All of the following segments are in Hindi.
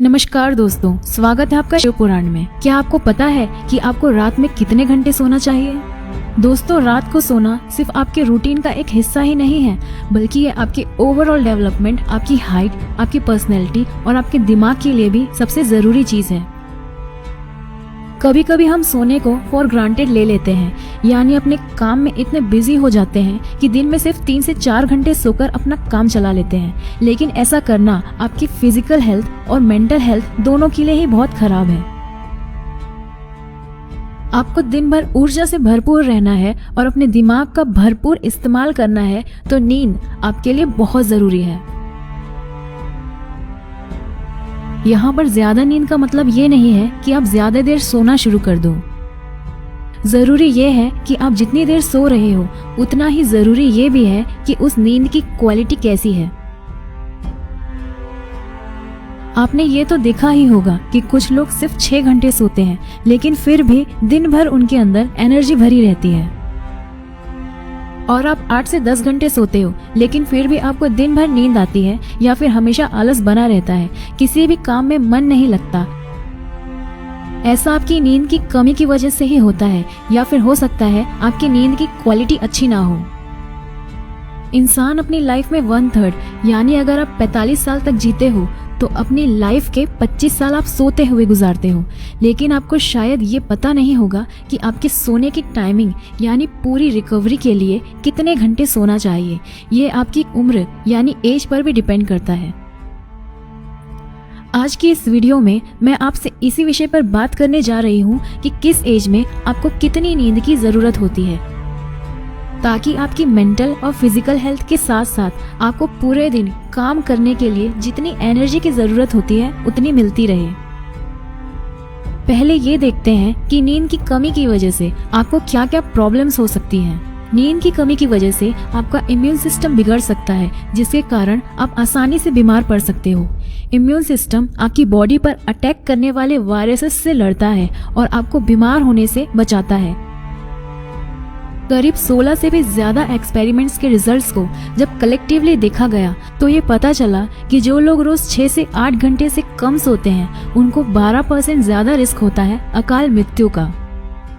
नमस्कार दोस्तों, स्वागत है आपका शिव पुराण में। क्या आपको पता है कि आपको रात में कितने घंटे सोना चाहिए? दोस्तों, रात को सोना सिर्फ आपके रूटीन का एक हिस्सा ही नहीं है, बल्कि ये आपके ओवरऑल डेवलपमेंट, आपकी हाइट, आपकी पर्सनैलिटी और आपके दिमाग के लिए भी सबसे जरूरी चीज है। कभी कभी हम सोने को फॉर ग्रांटेड ले लेते हैं, यानी अपने काम में इतने बिजी हो जाते हैं कि दिन में सिर्फ 3 से 4 घंटे सोकर अपना काम चला लेते हैं। लेकिन ऐसा करना आपकी फिजिकल हेल्थ और मेंटल हेल्थ दोनों के लिए ही बहुत खराब है। आपको दिन भर ऊर्जा से भरपूर रहना है और अपने दिमाग का भरपूर इस्तेमाल करना है, तो नींद आपके लिए बहुत जरूरी है। यहाँ पर ज्यादा नींद का मतलब ये नहीं है कि आप ज्यादा देर सोना शुरू कर दो। जरूरी ये है कि आप जितनी देर सो रहे हो, उतना ही जरूरी ये भी है कि उस नींद की क्वालिटी कैसी है। आपने ये तो देखा ही होगा कि कुछ लोग सिर्फ 6 घंटे सोते हैं, लेकिन फिर भी दिन भर उनके अंदर एनर्जी भरी रहती है। और आप 8 से 10 घंटे सोते हो, लेकिन फिर भी आपको दिन भर नींद आती है या फिर हमेशा आलस बना रहता है, किसी भी काम में मन नहीं लगता। ऐसा आपकी नींद की कमी की वजह से ही होता है, या फिर हो सकता है आपकी नींद की क्वालिटी अच्छी ना हो। इंसान अपनी लाइफ में 1/3 यानी अगर आप 45 साल तक जीते हो तो अपनी लाइफ के 25 साल आप सोते हुए गुजारते हो। लेकिन आपको शायद ये पता नहीं होगा कि आपके सोने की टाइमिंग यानी पूरी रिकवरी के लिए कितने घंटे सोना चाहिए। ये आपकी उम्र यानी एज पर भी डिपेंड करता है। आज की इस वीडियो में मैं आपसे इसी विषय पर बात करने जा रही हूँ कि किस एज में आपको कितनी नींद की जरूरत होती है, ताकि आपकी मेंटल और फिजिकल हेल्थ के साथ साथ आपको पूरे दिन काम करने के लिए जितनी एनर्जी की जरूरत होती है उतनी मिलती रहे। पहले ये देखते हैं कि नींद की कमी की वजह से आपको क्या क्या प्रॉब्लम्स हो सकती हैं। नींद की कमी की वजह से आपका इम्यून सिस्टम बिगड़ सकता है, जिसके कारण आप आसानी से बीमार पड़ सकते हो। इम्यून सिस्टम आपकी बॉडी पर अटैक करने वाले वायरसेस से लड़ता है और आपको बीमार होने से बचाता है। करीब 16 से भी ज्यादा एक्सपेरिमेंट्स के रिजल्ट्स को जब कलेक्टिवली देखा गया तो ये पता चला कि जो लोग रोज 6 से 8 घंटे से कम सोते हैं, उनको 12% ज्यादा रिस्क होता है अकाल मृत्यु का।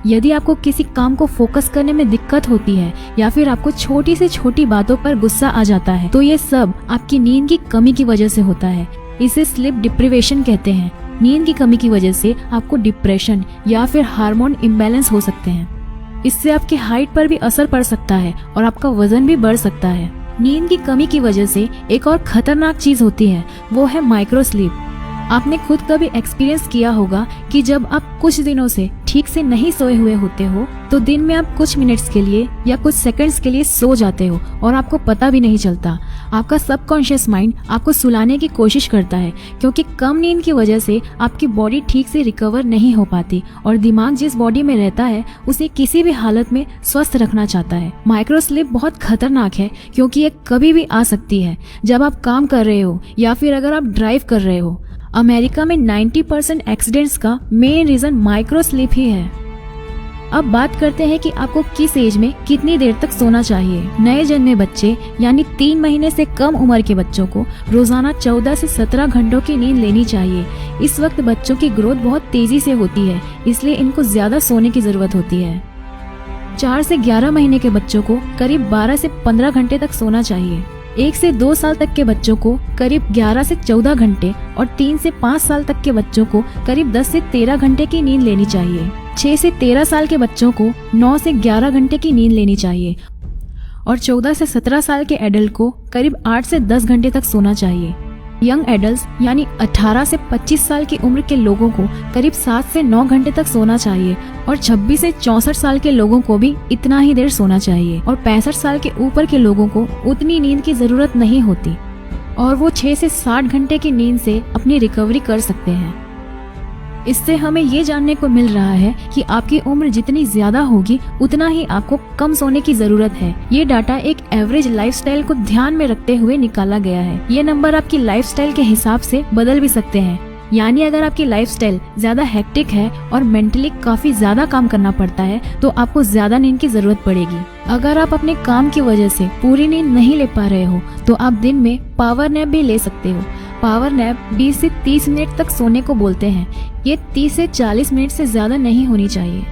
यदि आपको किसी काम को फोकस करने में दिक्कत होती है या फिर आपको छोटी से छोटी बातों पर गुस्सा आ जाता है, तो ये सब आपकी नींद की कमी की वजह से होता है। इसे स्लीप डिप्रिवेशन कहते हैं। नींद की कमी की वजह से आपको डिप्रेशन या फिर हार्मोन इम्बैलेंस हो सकते हैं। इससे आपकी हाइट पर भी असर पड़ सकता है और आपका वजन भी बढ़ सकता है। नींद की कमी की वजह से एक और खतरनाक चीज होती है, वो है माइक्रो स्लीप। आपने खुद कभी एक्सपीरियंस किया होगा कि जब आप कुछ दिनों से ठीक से नहीं सोए हुए होते हो, तो दिन में आप कुछ मिनट्स के लिए या कुछ सेकंड्स के लिए सो जाते हो और आपको पता भी नहीं चलता। आपका सबकॉन्शियस माइंड आपको सुलाने की कोशिश करता है, क्योंकि कम नींद की वजह से आपकी बॉडी ठीक से रिकवर नहीं हो पाती और दिमाग जिस बॉडी में रहता है उसे किसी भी हालत में स्वस्थ रखना चाहता है। माइक्रो स्लीप बहुत खतरनाक है, क्योंकि ये कभी भी आ सकती है, जब आप काम कर रहे हो या फिर अगर आप ड्राइव कर रहे हो। अमेरिका में 90% एक्सीडेंट्स का मेन रीजन माइक्रो स्लीप ही है। अब बात करते हैं कि आपको किस एज में कितनी देर तक सोना चाहिए। नए जन्मे बच्चे यानी 3 महीने से कम उम्र के बच्चों को रोजाना 14 से 17 घंटों की नींद लेनी चाहिए। इस वक्त बच्चों की ग्रोथ बहुत तेजी से होती है, इसलिए इनको ज्यादा सोने की जरूरत होती है। 4 से 11 महीने के बच्चों को करीब 12 से 15 घंटे तक सोना चाहिए। 1 से 2 साल तक के बच्चों को करीब 11 से 14 घंटे और 3 से 5 साल तक के बच्चों को करीब 10 से 13 घंटे की नींद लेनी चाहिए। 6 से 13 साल के बच्चों को 9 से 11 घंटे की नींद लेनी चाहिए और 14 से 17 साल के एडल्ट को करीब 8 से 10 घंटे तक सोना चाहिए। यंग एडल्ट्स यानी 18 से 25 साल की उम्र के लोगों को करीब 7 से 9 घंटे तक सोना चाहिए और 26 से 64 साल के लोगों को भी इतना ही देर सोना चाहिए और 65 साल के ऊपर के लोगों को उतनी नींद की जरूरत नहीं होती और वो 6 से 60 घंटे की नींद से अपनी रिकवरी कर सकते हैं। इससे हमें ये जानने को मिल रहा है कि आपकी उम्र जितनी ज्यादा होगी उतना ही आपको कम सोने की जरूरत है। ये डाटा एक एवरेज लाइफस्टाइल को ध्यान में रखते हुए निकाला गया है। ये नंबर आपकी लाइफस्टाइल के हिसाब से बदल भी सकते हैं, यानी अगर आपकी लाइफस्टाइल ज्यादा हेक्टिक है और मेंटली काफी ज्यादा काम करना पड़ता है तो आपको ज्यादा नींद की जरूरत पड़ेगी। अगर आप अपने काम की वजह से पूरी नींद नहीं ले पा रहे हो तो आप दिन में पावर नैप भी ले सकते हो। पावर नैप 20 से 30 मिनट तक सोने को बोलते हैं। ये 30 से 40 मिनट से ज़्यादा नहीं होनी चाहिए।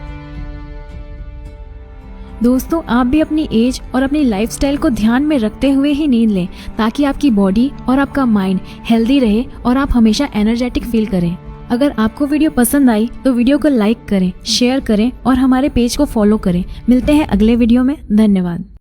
दोस्तों, आप भी अपनी एज और अपनी लाइफस्टाइल को ध्यान में रखते हुए ही नींद लें, ताकि आपकी बॉडी और आपका माइंड हेल्दी रहे और आप हमेशा एनर्जेटिक फील करें। अगर आपको वीडियो पसंद आई तो वीडियो को लाइक करें, शेयर करें और हमारे पेज को फॉलो करें। मिलते हैं अगले वीडियो में। धन्यवाद।